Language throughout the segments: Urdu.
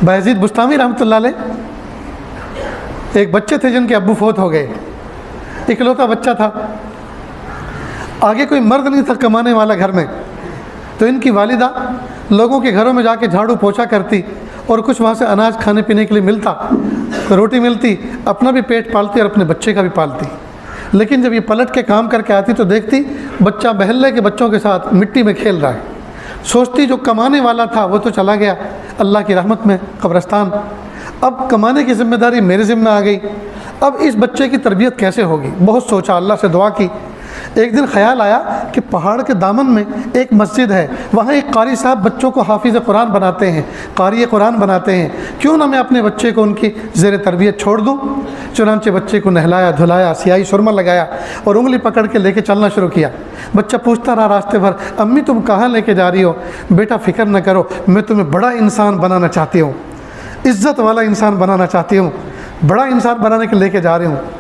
بایزید بستامی رحمۃ اللہ علیہ ایک بچے تھے جن کے ابو فوت ہو گئے، اکلوتا بچہ تھا، آگے کوئی مرد نہیں تھا کمانے والا گھر میں، تو ان کی والدہ لوگوں کے گھروں میں جا کے جھاڑو پوچھا کرتی اور کچھ وہاں سے اناج کھانے پینے کے لیے ملتا، روٹی ملتی، اپنا بھی پیٹ پالتی اور اپنے بچے کا بھی پالتی۔ لیکن جب یہ پلٹ کے کام کر کے آتی تو دیکھتی بچہ محلے کے بچوں کے ساتھ مٹی میں کھیل رہا ہے، سوچتی جو کمانے والا تھا وہ تو چلا گیا اللہ کی رحمت میں قبرستان، اب کمانے کی ذمہ داری میرے ذمہ آ گئی، اب اس بچے کی تربیت کیسے ہوگی؟ بہت سوچا، اللہ سے دعا کی۔ ایک دن خیال آیا کہ پہاڑ کے دامن میں ایک مسجد ہے، وہاں ایک قاری صاحب بچوں کو حافظ قرآن بناتے ہیں، قاری قرآن بناتے ہیں، کیوں نہ میں اپنے بچے کو ان کی زیر تربیت چھوڑ دوں؟ چنانچہ بچے کو نہلایا دھلایا، سیاہی سرما لگایا اور انگلی پکڑ کے لے کے چلنا شروع کیا۔ بچہ پوچھتا رہا راستے بھر، امی تم کہاں لے کے جا رہی ہو؟ بیٹا فکر نہ کرو، میں تمہیں بڑا انسان بنانا چاہتی ہوں، عزت والا انسان بنانا چاہتی ہوں، بڑا انسان بنانے کے لے کے جا رہی ہوں۔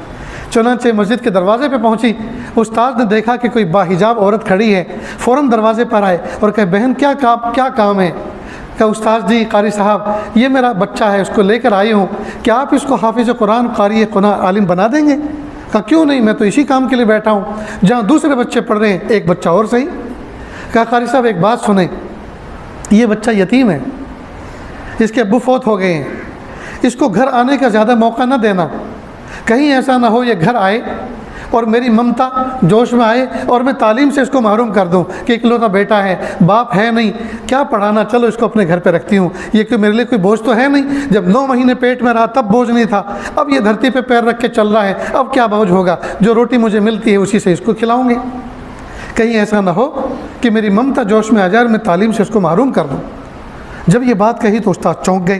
چنانچہ مسجد کے دروازے پہ پہنچی، استاد نے دیکھا کہ کوئی باحجاب عورت کھڑی ہے، فوراً دروازے پر آئے اور کہے بہن کیا کام ہے؟ کہ استاد جی قاری صاحب یہ میرا بچہ ہے، اس کو لے کر آئی ہوں، کیا آپ اس کو حافظ قرآن قاری قرآن عالم بنا دیں گے؟ کہا کیوں نہیں، میں تو اسی کام کے لیے بیٹھا ہوں، جہاں دوسرے بچے پڑھ رہے ہیں ایک بچہ اور صحیح۔ کہا قاری صاحب ایک بات سنیں، یہ بچہ یتیم ہے، اس کے ابو فوت ہو گئے ہیں، اس کو گھر آنے کا زیادہ موقع نہ دینا، کہیں ایسا نہ ہو یہ گھر آئے اور میری ممتا جوش میں آئے اور میں تعلیم سے اس کو محروم کر دوں کہ اکلوتا بیٹا ہے، باپ ہے نہیں، کیا پڑھانا، چلو اس کو اپنے گھر پہ رکھتی ہوں، یہ کہ میرے لیے کوئی بوجھ تو ہے نہیں، جب 9 مہینے پیٹ میں رہا تب بوجھ نہیں تھا، اب یہ دھرتی پہ پیر رکھ کے چل رہا ہے، اب کیا بوجھ ہوگا، جو روٹی مجھے ملتی ہے اسی سے اس کو کھلاؤں گے، کہیں ایسا نہ ہو کہ میری ممتا جوش میں آ جائے اور میں تعلیم سے اس کو محروم کر دوں۔ جب یہ بات کہی تو استاد چونک گئے۔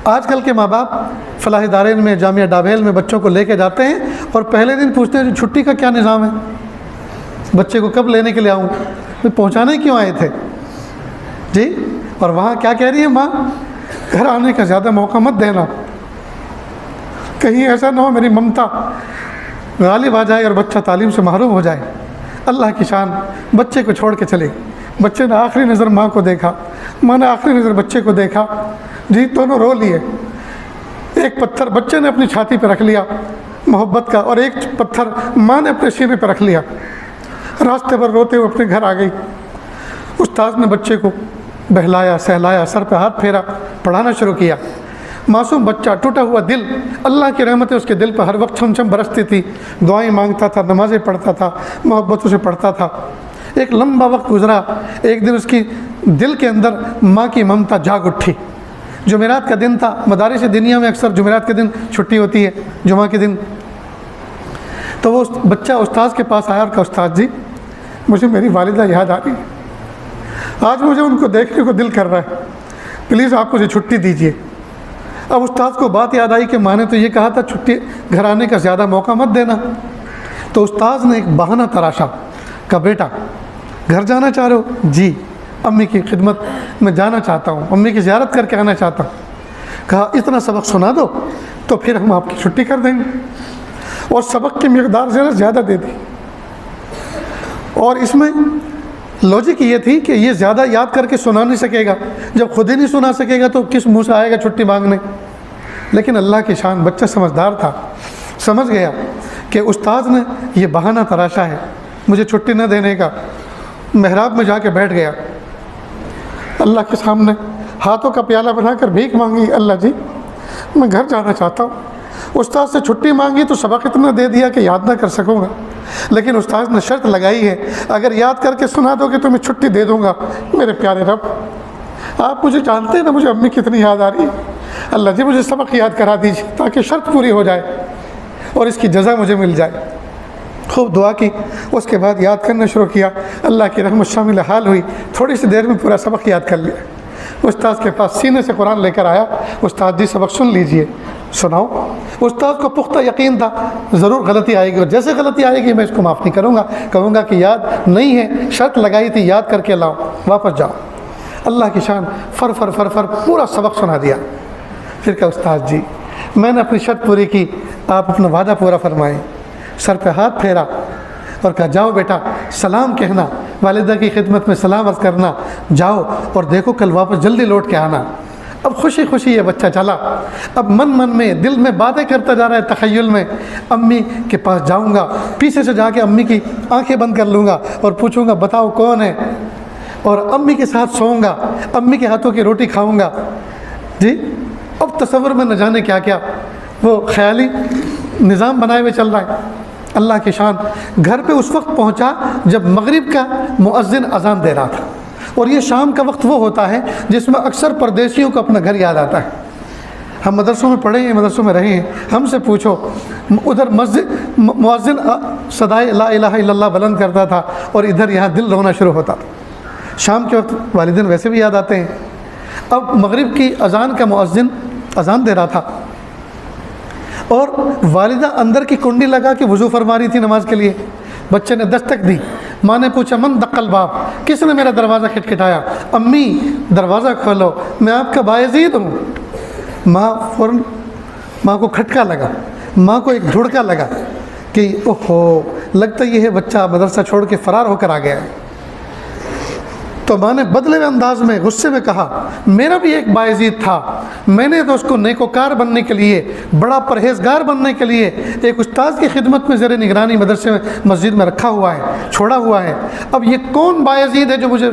آج کل کے ماں باپ فلاحی دارین میں، جامعہ ڈابھیل میں بچوں کو لے کے جاتے ہیں اور پہلے دن پوچھتے ہیں چھٹی کا کیا نظام ہے، بچے کو کب لینے کے لیے آؤں، پہنچانے کیوں آئے تھے جی؟ اور وہاں کیا کہہ رہی ہے ماں؟ گھر آنے کا زیادہ موقع مت دینا، کہیں ایسا نہ ہو میری ممتا غالب آ جائے اور بچہ تعلیم سے محروم ہو جائے۔ اللہ کی شان، بچے کو چھوڑ کے چلے، بچے نے آخری نظر ماں کو دیکھا، ماں نے آخری نظر بچے کو دیکھا، جی دونوں رو لیے، ایک پتھر بچے نے اپنی چھاتی پہ رکھ لیا محبت کا، اور ایک پتھر ماں نے اپنے سینے پہ رکھ لیا، راستے پر روتے ہوئے اپنے گھر آ گئی۔ استاد نے بچے کو بہلایا سہلایا، سر پہ ہاتھ پھیرا، پڑھانا شروع کیا۔ معصوم بچہ، ٹوٹا ہوا دل، اللہ کی رحمتیں اس کے دل پہ ہر وقت چھم چھم برستی تھی، دعائیں مانگتا تھا، نمازیں پڑھتا تھا، محبتوں سے پڑھتا تھا۔ ایک لمبا وقت گزرا، ایک دن اس کی دل کے اندر ماں کی ممتا جاگ اٹھی۔ جمعرات کا دن تھا، مدارس دنیا میں اکثر جمعرات کے دن چھٹی ہوتی ہے، جمعہ کے دن، تو وہ بچہ استاد کے پاس آیا اور کہا استاد جی مجھے میری والدہ یاد آ رہی ہے، آج مجھے ان کو دیکھنے کو دل کر رہا ہے، پلیز آپ مجھے چھٹی دیجیے۔ اب استاد کو بات یاد آئی کہ ماں نے تو یہ کہا تھا چھٹی گھر آنے کا زیادہ موقع مت دینا، تو استاد نے ایک بہانہ تراشا، کہا بیٹا گھر جانا چاہ رہے ہو؟ جی امی کی خدمت میں جانا چاہتا ہوں، امی کی زیارت کر کے آنا چاہتا ہوں۔ کہا اتنا سبق سنا دو تو پھر ہم آپ کی چھٹی کر دیں گے، اور سبق کی مقدار زیادہ دے دی۔ اور اس میں لاجک یہ تھی کہ یہ زیادہ یاد کر کے سنا نہیں سکے گا، جب خود ہی نہیں سنا سکے گا تو کس منہ سے آئے گا چھٹی مانگنے؟ لیکن اللہ کی شان، بچہ سمجھدار تھا، سمجھ گیا کہ استاد نے یہ بہانہ تراشا ہے مجھے چھٹی نہ دینے کا۔ محراب میں جا کے بیٹھ گیا، اللہ کے سامنے ہاتھوں کا پیالہ بنا کر بھیک مانگی، اللہ جی میں گھر جانا چاہتا ہوں۔ استاد سے چھٹی مانگی تو سبق اتنا دے دیا کہ یاد نہ کر سکوں گا، لیکن استاد نے شرط لگائی ہے اگر یاد کر کے سنا دو گے تو میں چھٹی دے دوں گا۔ میرے پیارے رب، آپ مجھے جانتے ہیں نا مجھے امی کتنی یاد آ رہی ہے، اللہ جی مجھے سبق یاد کرا دیجیے تاکہ شرط پوری ہو جائے اور اس کی جزا مجھے مل جائے۔ خوب دعا کی، اس کے بعد یاد کرنا شروع کیا، اللہ کی رحمت شامل حال ہوئی، تھوڑی سی دیر میں پورا سبق یاد کر لیا۔ استاد کے پاس سینے سے قرآن لے کر آیا، استاد جی سبق سن لیجئے، سناؤ۔ استاد کو پختہ یقین تھا ضرور غلطی آئے گی، اور جیسے غلطی آئے گی میں اس کو معاف نہیں کروں گا، کہوں گا کہ یاد نہیں ہے، شرط لگائی تھی یاد کر کے لاؤ، واپس جاؤ۔ اللہ کی شان، فر فر فر فر پورا سبق سنا دیا۔ پھر کہا استاد جی میں نے اپنی شرط پوری کی، آپ اپنا وعدہ پورا فرمائیں۔ سر پہ ہاتھ پھیرا اور کہا جاؤ بیٹا سلام کہنا، والدہ کی خدمت میں سلام عرض کرنا، جاؤ اور دیکھو کل واپس جلدی لوٹ کے آنا، اب خوشی خوشی یہ بچہ چلا، اب من من میں دل میں باتیں کرتا جا رہا ہے تخیل میں، امی کے پاس جاؤں گا، پیچھے سے جا کے امی کی آنکھیں بند کر لوں گا اور پوچھوں گا بتاؤ کون ہے، اور امی کے ساتھ سوؤں گا، امی کے ہاتھوں کی روٹی کھاؤں گا۔ جی اب تصور میں نہ جانے کیا کیا وہ خیالی نظام بنائے ہوئے چل رہا ہے۔ اللہ کی شان، گھر پہ اس وقت پہنچا جب مغرب کا مؤذن اذان دے رہا تھا، اور یہ شام کا وقت وہ ہوتا ہے جس میں اکثر پردیسیوں کو اپنا گھر یاد آتا ہے۔ ہم مدرسوں میں پڑھے ہیں، مدرسوں میں رہے ہیں، ہم سے پوچھو ادھر مسجد مؤذن صدائے لا الہ الا اللہ بلند کرتا تھا اور ادھر یہاں دل رونا شروع ہوتا تھا۔ شام کے وقت والدین ویسے بھی یاد آتے ہیں۔ اب مغرب کی اذان کا مؤذن اذان دے رہا تھا اور والدہ اندر کی کنڈی لگا کے وضو فرما رہی تھی نماز کے لیے۔ بچے نے دستک دی، ماں نے پوچھا من دق الباب، کس نے میرا دروازہ کھٹکھٹایا؟ امی دروازہ کھولو، میں آپ کا بایزید ہوں۔ ماں کو کھٹکا لگا، ماں کو ایک دھڑکا لگا کہ اوہو لگتا یہ ہے بچہ مدرسہ چھوڑ کے فرار ہو کر آ گیا ہے۔ تو ماں نے بدلے ہوئے انداز میں غصے میں کہا میرا بھی ایک بایزید تھا، میں نے تو اس کو نیکوکار بننے کے لیے، بڑا پرہیزگار بننے کے لیے ایک استاد کی خدمت میں زیر نگرانی مدرسے میں مسجد میں رکھا ہوا ہے، چھوڑا ہوا ہے۔ اب یہ کون بایزید ہے جو مجھے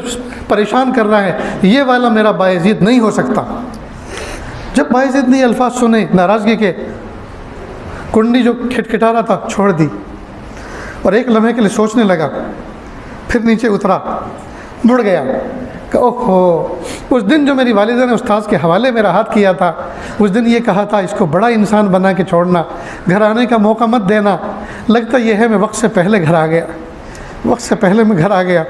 پریشان کر رہا ہے؟ یہ والا میرا بایزید نہیں ہو سکتا۔ جب بایزید نے یہ الفاظ سنے ناراضگی کے، کنڈی جو کھٹکھٹا رہا تھا چھوڑ دی اور ایک لمحے کے لیے سوچنے لگا، پھر نیچے اترا، مڑ گیا کہ اوہو اس دن جو میری والدہ نے استاذ کے حوالے میرا ہاتھ کیا تھا، اس دن یہ کہا تھا اس کو بڑا انسان بنا کے چھوڑنا، گھر آنے کا موقع مت دینا۔ لگتا یہ ہے میں وقت سے پہلے گھر آ گیا، وقت سے پہلے میں گھر آ گیا،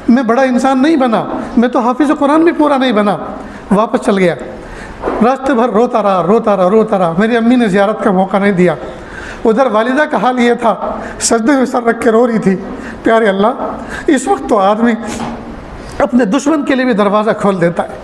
میں بڑا انسان نہیں بنا، میں تو حافظ قرآن بھی پورا نہیں بنا۔ واپس چل گیا، راستے بھر روتا رہا، میری امی نے زیارت کا موقع نہیں دیا۔ ادھر والدہ کا حال یہ تھا، سجدے میں سر رکھ کے رو رہی تھی، پیارے اللہ اس وقت تو آدمی اپنے دشمن کے لیے بھی دروازہ کھول دیتا ہے،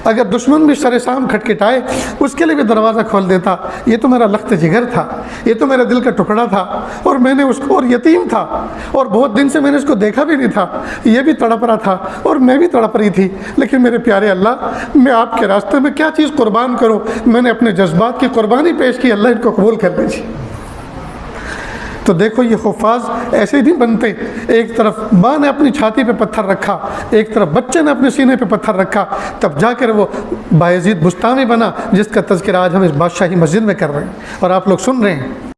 اگر دشمن بھی سر شام کھٹکھٹائے اس کے لیے بھی دروازہ کھول دیتا۔ یہ تو میرا لخت جگر تھا، یہ تو میرا دل کا ٹکڑا تھا، اور میں نے اس کو، اور یتیم تھا اور بہت دن سے میں نے اس کو دیکھا بھی نہیں تھا، یہ بھی تڑپ رہا تھا اور میں بھی تڑپ رہی تھی، لیکن میرے پیارے اللہ میں آپ کے راستے میں کیا چیز قربان کروں؟ میں نے اپنے جذبات کی قربانی پیش کی، اللہ ان کو قبول کر لیجیے۔ تو دیکھو یہ حفاظ ایسے ہی نہیں بنتے، ایک طرف ماں نے اپنی چھاتی پہ پتھر رکھا، ایک طرف بچے نے اپنے سینے پہ پتھر رکھا، تب جا کر وہ بایزید بستامی بنا جس کا تذکرہ آج ہم اس بادشاہی مسجد میں کر رہے ہیں اور آپ لوگ سن رہے ہیں۔